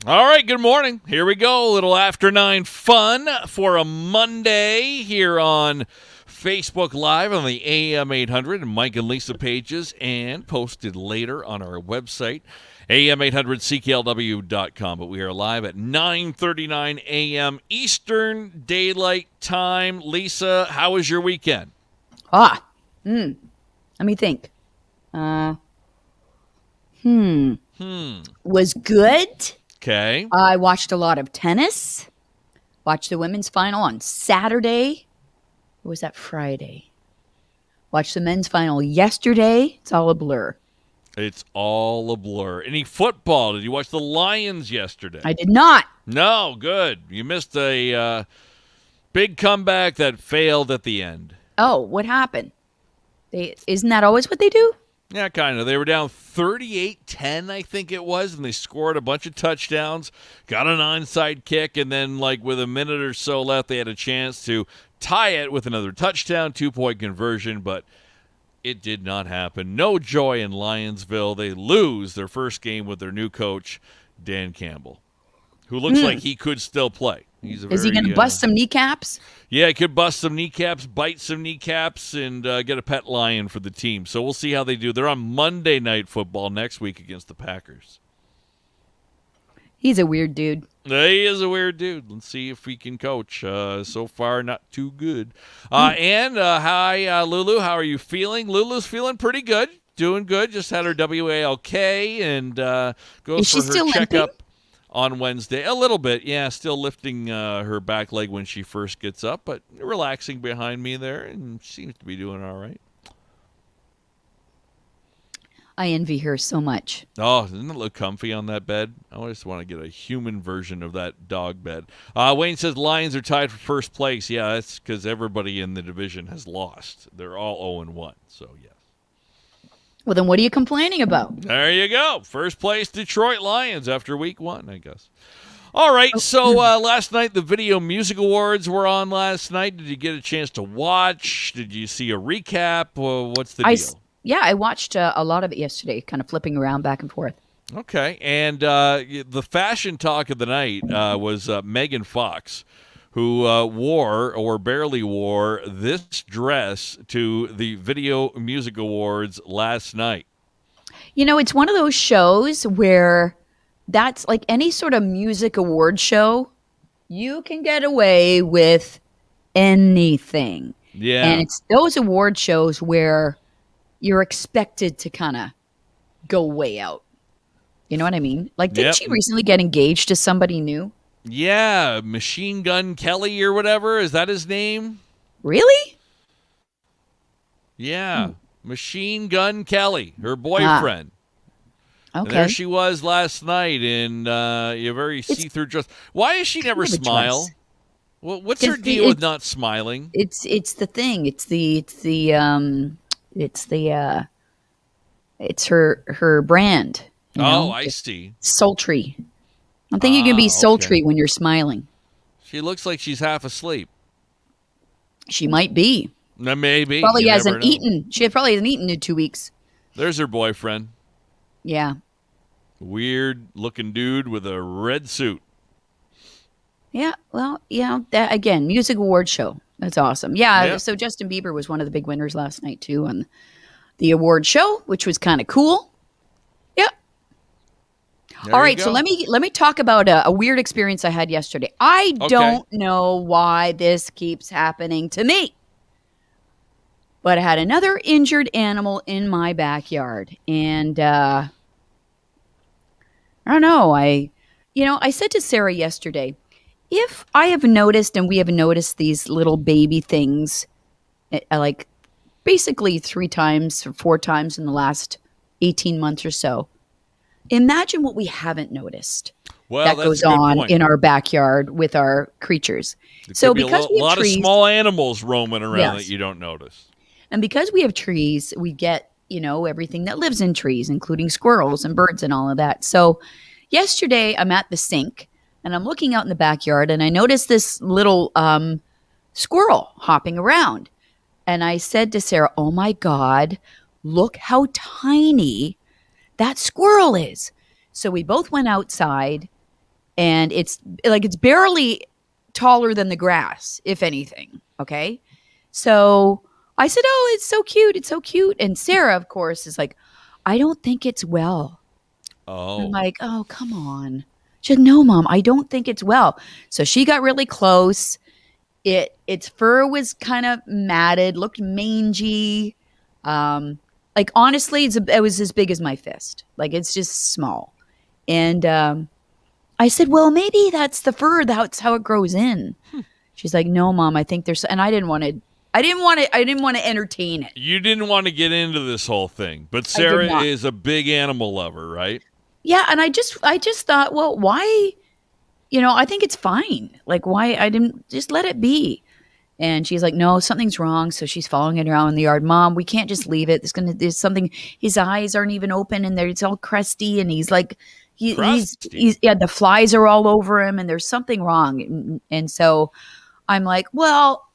All right, good morning. Here we go. A little after 9 fun for a Monday here on Facebook Live on the AM800 and Mike and Lisa pages, and posted later on our website, am800cklw.com. But we are live at 9:39 a.m. Eastern Daylight Time. Lisa, how was your weekend? Let me think. Was good. Okay. I watched a lot of tennis. Watched the women's final on Saturday. Or was that Friday? Watched the men's final yesterday. It's all a blur. It's all a blur. Any football? Did you watch the Lions yesterday? I did not. No, good. You missed a big comeback that failed at the end. Oh, what happened? Isn't that always what they do? Yeah, kind of. They were down 38-10, I think it was, and they scored a bunch of touchdowns, got an onside kick, and then, with a minute or so left, they had a chance to tie it with another touchdown, 2-point conversion, but it did not happen. No joy in Lionsville. They lose their first game with their new coach, Dan Campbell, who looks like he could still play. Is he going to bust some kneecaps? Yeah, he could bust some kneecaps, bite some kneecaps, and get a pet lion for the team. So we'll see how they do. They're on Monday Night Football next week against the Packers. He's a weird dude. He is a weird dude. Let's see if he can coach. So far, not too good. And hi, Lulu. How are you feeling? Lulu's feeling pretty good. Doing good. Just had her WALK and goes for her checkup on Wednesday. A little bit, yeah. Still lifting her back leg when she first gets up, but relaxing behind me there, and seems to be doing all right. I envy her so much. Oh, doesn't it look comfy on that bed? I just want to get a human version of that dog bed. Wayne says Lions are tied for first place. Yeah, that's because everybody in the division has lost. They're all 0-1, so yes. Well, then what are you complaining about? There you go. First place Detroit Lions after week 1, I guess. All right, so last night the Video Music Awards were on last night. Did you get a chance to watch? Did you see a recap? What's the deal? Yeah, I watched a lot of it yesterday, kind of flipping around back and forth. Okay, and the fashion talk of the night was Megan Fox, who wore or barely wore this dress to the Video Music Awards last night. You know, it's one of those shows where that's like any sort of music award show, you can get away with anything. Yeah. And it's those award shows where you're expected to kind of go way out. You know what I mean? Like, didn't she recently get engaged to somebody new? Yeah, Machine Gun Kelly or whatever. Is that his name? Really? Yeah, Machine Gun Kelly, her boyfriend. Okay. And there she was last night in a very see-through dress. Why does she never smile? Well, what's her deal with not smiling? It's the thing. It's her brand. I see. Sultry. I think you can be sultry when you're smiling. She looks like she's half asleep. She might be. Maybe. Probably hasn't eaten. She probably hasn't eaten in 2 weeks. There's her boyfriend. Yeah. Weird-looking dude with a red suit. Yeah, well, that again, music award show. That's awesome. Yeah, so Justin Bieber was one of the big winners last night, too, on the award show, which was kind of cool. All right, so let me talk about a weird experience I had yesterday. I don't know why this keeps happening to me, but I had another injured animal in my backyard, and I don't know. I said to Sarah yesterday, if I have noticed, and we have noticed these little baby things, like basically 3 times or 4 times in the last 18 months or so. Imagine what we haven't noticed that goes on in our backyard with our creatures. So because we have a lot of small animals roaming around that you don't notice. And because we have trees, we get, everything that lives in trees, including squirrels and birds and all of that. So yesterday I'm at the sink and I'm looking out in the backyard and I noticed this little squirrel hopping around. And I said to Sarah, oh my God, look how tiny that squirrel is. So we both went outside and it's barely taller than the grass, if anything. Okay. So I said, "Oh, it's so cute. It's so cute." And Sarah, of course, is like, "I don't think it's well." I'm Oh. like, "Oh, come on." She said, "No, Mom, I don't think it's well." So she got really close. Its fur was kind of matted, looked mangy. Like honestly, it was as big as my fist. Like it's just small. And I said, "Well, maybe that's the fur. That's how it grows in." She's like, "No, Mom, I think there's." And I didn't want to. I didn't want to entertain it. You didn't want to get into this whole thing, but I did Sarah not. is a big animal lover, right? Yeah, and I just thought, well, why? I think it's fine. Like, why? I didn't just let it be. And she's like, "No, something's wrong." So she's following it around in the yard. "Mom, we can't just leave it. There's something. His eyes aren't even open, and it's all crusty, and he's like, Crusty. he's yeah, the flies are all over him, and there's something wrong." And so I'm like, "Well,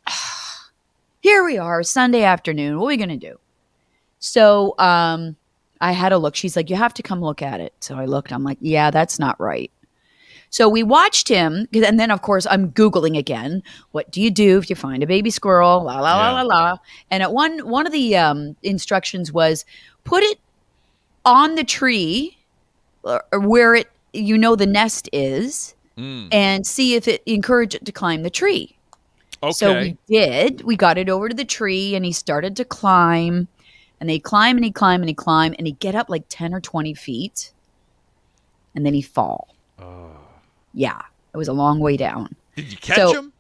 here we are, Sunday afternoon. What are we gonna do?" So I had a look. She's like, "You have to come look at it." So I looked. I'm like, "Yeah, that's not right." So we watched him, and then of course I'm Googling again. What do you do if you find a baby squirrel? La la la Yeah. la la. And at one of the instructions was put it on the tree or where the nest is, Mm. and see if it encourage it to climb the tree. So Okay. we did. We got it over to the tree, and he started to climb. And they climb and he climb and he climb and he'd get up like 10 or 20 feet, and then he'd fall. Yeah, it was a long way down. Did you catch So him?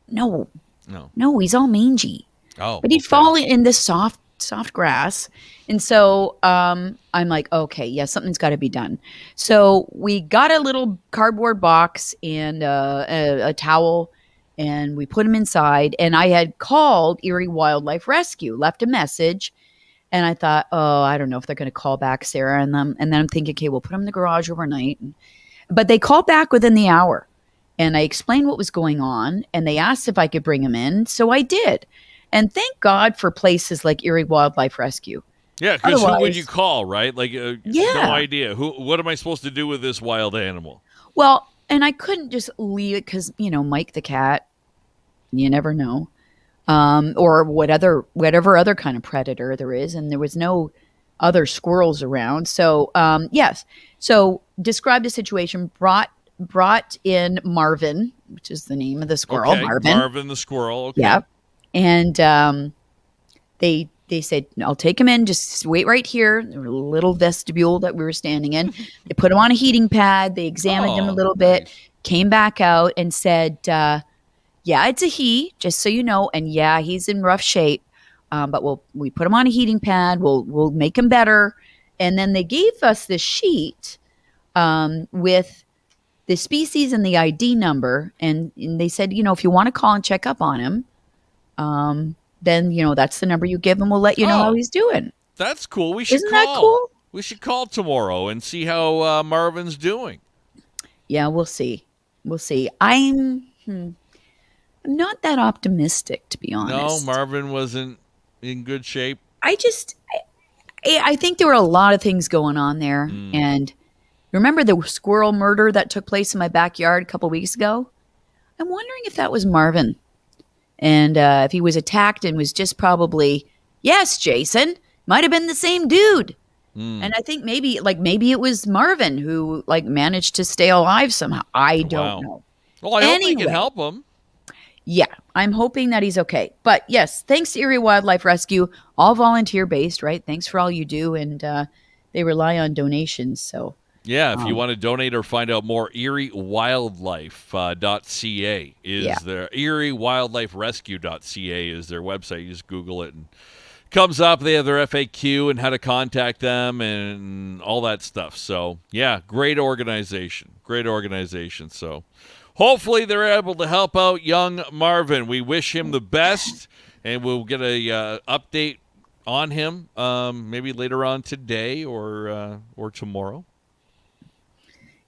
no, No. no, he's all mangy. Oh. But he'd okay. fall in this soft grass. And so I'm like, okay, yeah, something's got to be done. So we got a little cardboard box and a towel, and we put him inside. And I had called Erie Wildlife Rescue, left a message. And I thought, oh, I don't know if they're going to call back Sarah and them. And then I'm thinking, okay, we'll put him in the garage overnight. But they called back within the hour. And I explained what was going on. And they asked if I could bring him in. So I did. And thank God for places like Erie Wildlife Rescue. Yeah, because who would Otherwise- you call, right? Like, no Yeah. idea. What am I supposed to do with this wild animal? Well, and I couldn't just leave it because, Mike the cat, you never know. Or whatever other kind of predator there is. And there was no other squirrels around. So, yes. So described the situation, brought in Marvin, which is the name of the squirrel, Okay, Marvin. Marvin the squirrel. Okay. Yeah. And they said, "I'll take him in. Just wait right here." There was a little vestibule that we were standing in. They put him on a heating pad. They examined him a little bit, nice. came back out and said, "Yeah, it's a he, just so you know. And yeah, he's in rough shape. But we put him on a heating pad. We'll make him better." And then they gave us this sheet with the species and the ID number, and they said, if you want to call and check up on him, then that's the number you give him. We'll let you know how he's doing. That's cool. We should Isn't call. that cool? We should call tomorrow and see how Marvin's doing. Yeah, we'll see. We'll see. I'm not that optimistic, to be honest. No, Marvin wasn't in good shape. I think there were a lot of things going on there. And remember the squirrel murder that took place in my backyard a couple weeks ago? I'm wondering if that was Marvin. And if he was attacked and was just probably, yes, Jason, might have been the same dude. And I think maybe it was Marvin who managed to stay alive somehow. I don't know. Well, I hope they Anyway. can help him. Yeah, I'm hoping that he's okay. But yes, thanks to Erie Wildlife Rescue, all volunteer based, right? Thanks for all you do. And they rely on donations. So Yeah, if you want to donate or find out more, eriewildlife.ca is their eriewildliferescue.ca is their website. You just Google it and it comes up. They have their FAQ and how to contact them and all that stuff. So, yeah, great organization. Great organization. So, hopefully they're able to help out young Marvin. We wish him the best, and we'll get a update on him maybe later on today or tomorrow.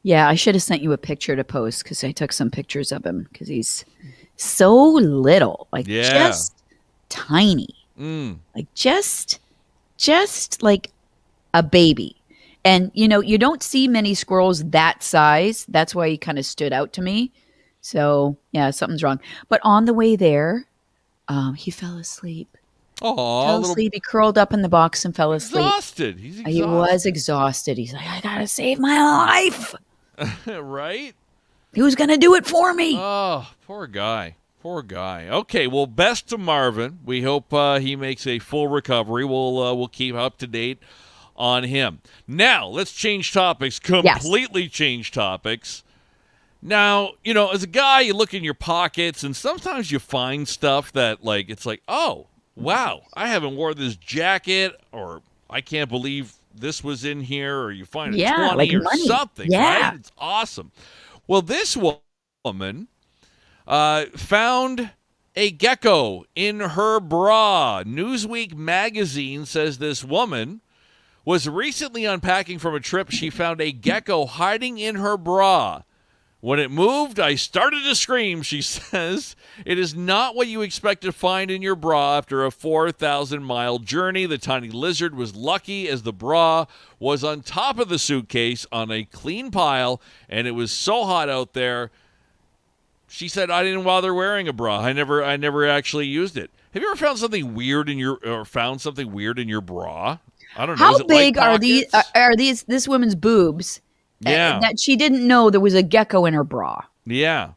yeah, I should have sent you a picture to post because I took some pictures of him because he's so little, just tiny, like just like a baby. And, you don't see many squirrels that size. That's why he kind of stood out to me. So, yeah, something's wrong. But on the way there, he fell asleep. Oh, He curled up in the box and fell asleep. Exhausted. He's exhausted. He was exhausted. He's like, I got to save my life. Right? Who's going to do it for me? Oh, poor guy. Poor guy. Okay, well, best to Marvin. We hope he makes a full recovery. We'll keep up to date on him. Now, let's change topics. Completely change topics. Now, as a guy, you look in your pockets, and sometimes you find stuff that, it's like, oh, wow, I haven't worn this jacket, or I can't believe this was in here, or you find a 20 like or money. something, Yeah. right? It's awesome. Well, this woman found a gecko in her bra. Newsweek magazine says this woman was recently unpacking from a trip. She found a gecko hiding in her bra. When it moved, I started to scream, she says. It is not what you expect to find in your bra after a 4,000-mile journey. The tiny lizard was lucky as the bra was on top of the suitcase on a clean pile, and it was so hot out there. She said, I didn't bother wearing a bra. I never actually used it. Have you ever found something weird in your bra? I don't know. How Is it big light are this woman's boobs? Yeah. That she didn't know there was a gecko in her bra. Yeah.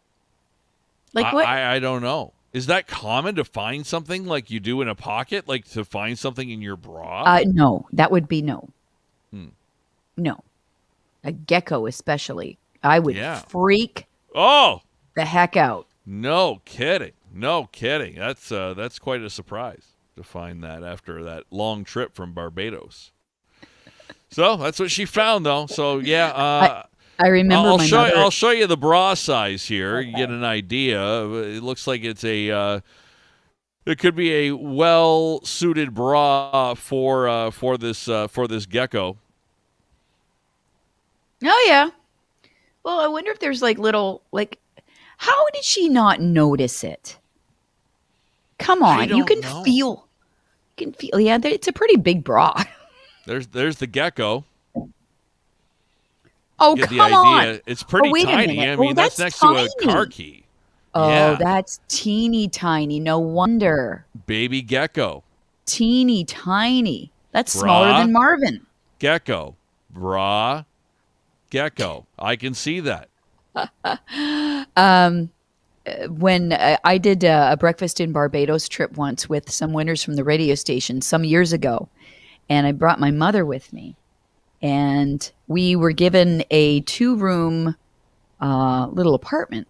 Like what? I don't know. Is that common to find something like you do in a pocket, like to find something in your bra? No, that would be no. No. A gecko especially. I would freak the heck out. No kidding. That's quite a surprise to find that after that long trip from Barbados. So that's what she found, though. So yeah, I remember. I'll show you the bra size here. Okay. You get an idea. It looks like it's it could be a well-suited bra for this gecko. Oh yeah. Well, I wonder if there's how did she not notice it? Come on, you can feel. Yeah, it's a pretty big bra. There's the gecko. Oh, get come the idea. on. It's pretty tiny. I mean, that's next tiny. to a car key. Oh, yeah. That's teeny tiny. No wonder. Baby gecko. Teeny tiny. That's smaller than Marvin. Gecko. Bra. Gecko. I can see that. When I did a breakfast in Barbados trip once with some winners from the radio station some years ago, and I brought my mother with me, and we were given a 2-room little apartment,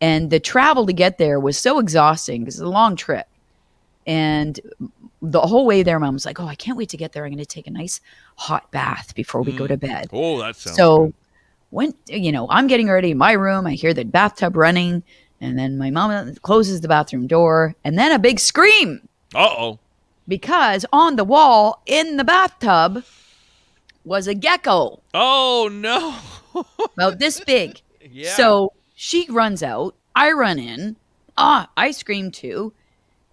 and the travel to get there was so exhausting because it's a long trip, and the whole way there, Mom was like, oh, I can't wait to get there. I'm going to take a nice hot bath before we go to bed. Oh, that sounds good. When, I'm getting ready in my room, I hear the bathtub running, and then my mom closes the bathroom door, and then a big scream. Uh-oh. Because on the wall in the bathtub was a gecko. Oh, no. About this big. Yeah. So she runs out. I run in. I scream too.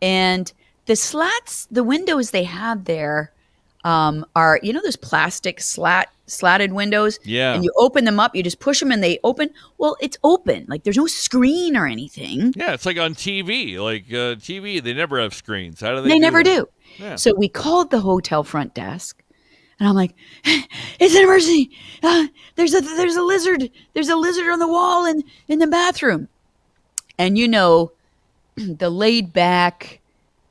And the windows they have there are, those plastic slatted windows? Yeah. And you open them up, you just push them and they open. Well, it's open. Like there's no screen or anything. Yeah, it's like on TV. Like TV, they never have screens. How do They never that? do. Yeah. So we called the hotel front desk. And I'm like, it's an emergency. There's a lizard. There's a lizard on the wall in the bathroom. And the laid back,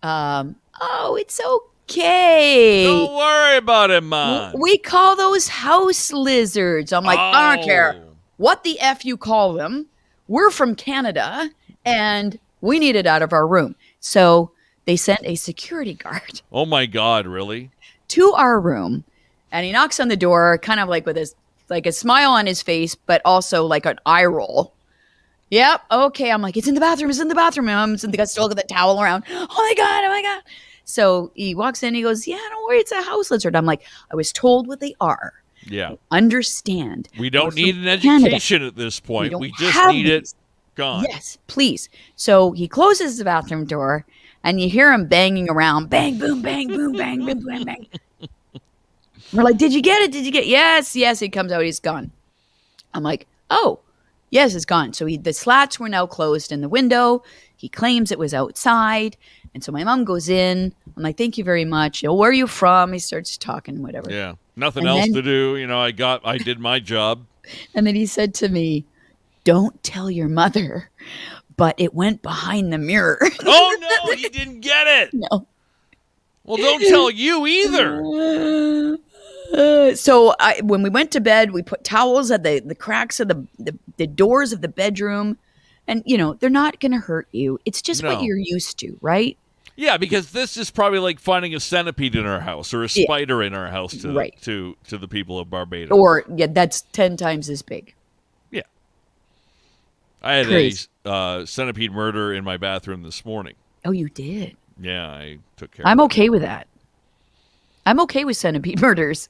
it's okay. Don't worry about it, Mom. We call those house lizards. I'm like, I don't care what the F you call them. We're from Canada and we need it out of our room. So they sent a security guard. Oh my God, really? To our room. And he knocks on the door, kind of like with a smile on his face, but also like an eye roll. Yep. Okay. I'm like, it's in the bathroom. And I'm still got the towel around. Oh my God. So he walks in, he goes, yeah, don't worry. It's a house lizard. I'm like, I was told what they are. Yeah. I understand. We don't need an education at this point. We just need it gone. Yes, please. So he closes the bathroom door and you hear him banging around. Bang, boom, bang, boom, bang, boom, bang, bang. We're like, did you get it? Did you get it? Yes, yes. He comes out, he's gone. I'm like, oh, yes, it's gone. So the slats were now closed in the window. He claims it was outside. And so my mom goes in. I'm like, thank you very much. Where are you from? He starts talking, whatever. Yeah. Nothing And else then- to do. I did my job. And then he said to me, don't tell your mother, but it went behind the mirror. Oh, no, he didn't get it. No. Well, don't tell you either. So when we went to bed, we put towels at the cracks of the doors of the bedroom. And, they're not going to hurt you. It's just what No. you're used to, right? Yeah, because this is probably like finding a centipede in our house or a spider in our house to Right. to the people of Barbados. Or, that's 10 times as big. Yeah. I had Crazy. a centipede murder in my bathroom this morning. Oh, you did? Yeah, I took care I'm of okay with that. I'm okay with centipede murders.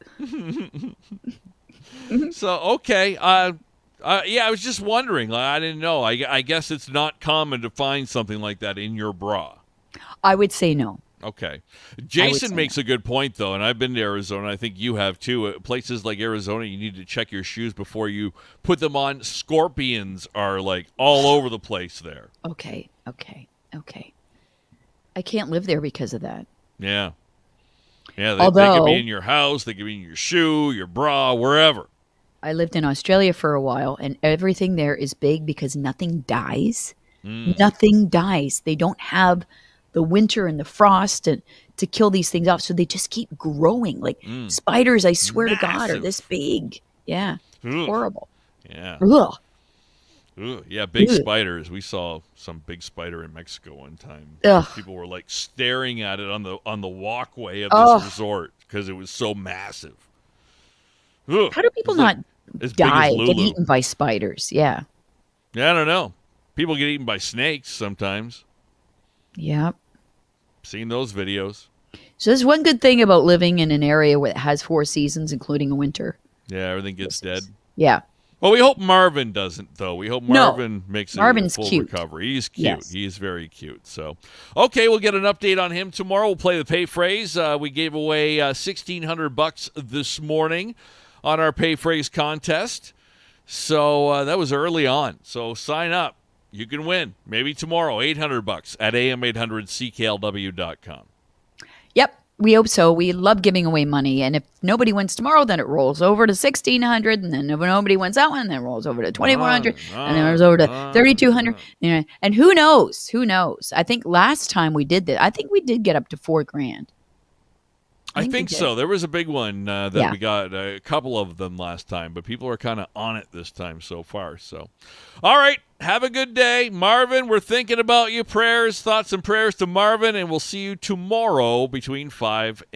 it. So, okay. Yeah, I was just wondering. I didn't know. I guess it's not common to find something like that in your bra. I would say no. Okay. say Jason makes a good point, though, and I've been to Arizona. I think you have, too. Places like Arizona, you need to check your shoes before you put them on. Scorpions are, like, all over the place there. Okay. I can't live there because of that. Yeah. Yeah, they Although- could be in your house. They could be in your shoe, your bra, wherever. I lived in Australia for a while, and everything there is big because nothing dies. Nothing dies. They don't have the winter and the frost to kill these things off, so they just keep growing. Like spiders, I swear to God, are Massive. this big. Yeah, Ugh. horrible. Yeah. Ugh. Ugh. Yeah, big Ugh. spiders. We saw some big spider in Mexico one time. Ugh. People were like staring at it on the walkway of Ugh. this resort because it was so massive. Ugh. How do people It was like not as big die, as get Lulu. eaten by spiders? Yeah. Yeah, I don't know. People get eaten by snakes sometimes. Yeah. Seen those videos. So there's one good thing about living in an area that has 4 seasons, including a winter. Yeah, everything gets dead. Yeah. Well, we hope Marvin doesn't, though. We hope No. Marvin makes Marvin's a full cute. recovery. He's cute. Yes. He's very cute. So, okay, we'll get an update on him tomorrow. We'll play the pay phrase. We gave away $1,600 this morning on our pay phrase contest. So that was early on. So sign up. You can win. Maybe tomorrow, $800 at AM800CKLW.com. Yep. We hope so. We love giving away money. And if nobody wins tomorrow, then it rolls over to 1,600. And then if nobody wins that one, then it rolls over to 2,400. And then it rolls over to 3,200. And who knows? Who knows? I think last time we did that, I think we did get up to $4,000. I think we think did. so. There was a big one that Yeah. we got, a couple of them last time, but people are kind of on it this time so far. So, all right, have a good day. Marvin, we're thinking about you. Prayers, thoughts, and prayers to Marvin, and we'll see you tomorrow between 5